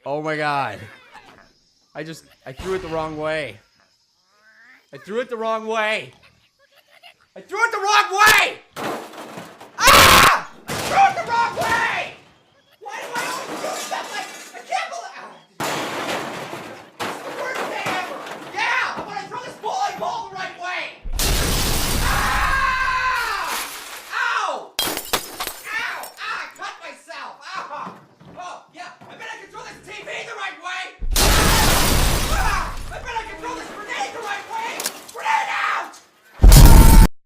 Oh my god. I threw it the wrong way. I threw it the wrong way. I threw it the wrong way!